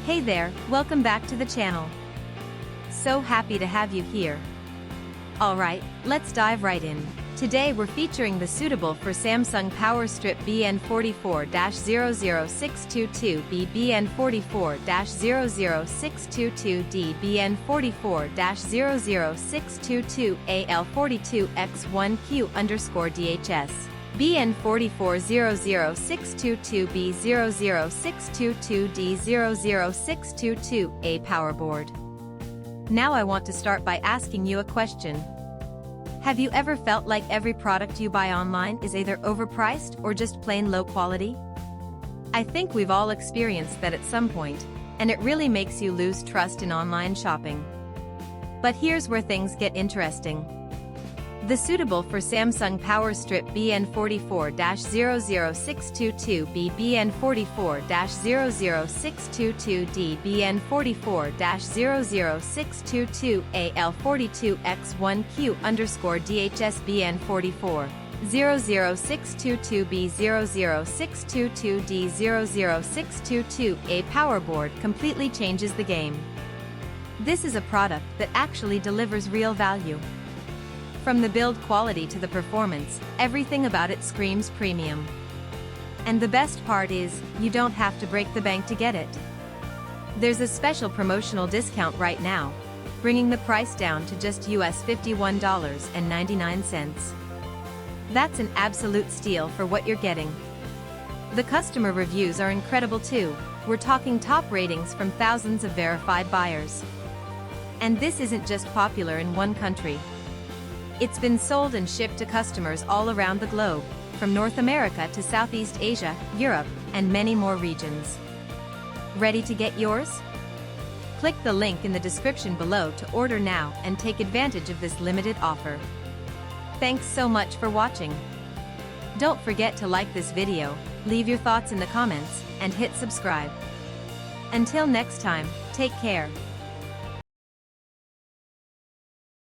Hey there, welcome back to the channel. So happy to have you here. Alright, let's dive right in. Today we're featuring the suitable for Samsung power strip BN44-00622B BN44-00622D BN44-00622A L42X1Q_DHS BN44-00622B 00622D 00622A power board. Now I want to start by asking you a question. Have you ever felt like every product you buy online is either overpriced or just plain low quality? I think we've all experienced that at some point, and it really makes you lose trust in online shopping. But here's where things get interesting. The suitable for Samsung power strip BN44-00622B BN44-00622D BN44-00622A L42X1Q_DHS BN44-00622B 00622D 00622A power board completely changes the game. This is a product that actually delivers real value. From the build quality to the performance, everything about it screams premium. And the best part is, you don't have to break the bank to get it. There's a special promotional discount right now, bringing the price down to just US $51.99. That's an absolute steal for what you're getting. The customer reviews are incredible too. We're talking top ratings from thousands of verified buyers. And this isn't just popular in one country. It's been sold and shipped to customers all around the globe, from North America to Southeast Asia, Europe, and many more regions. Ready to get yours? Click the link in the description below to order now and take advantage of this limited offer. Thanks so much for watching. Don't forget to like this video, leave your thoughts in the comments, and hit subscribe. Until next time, take care.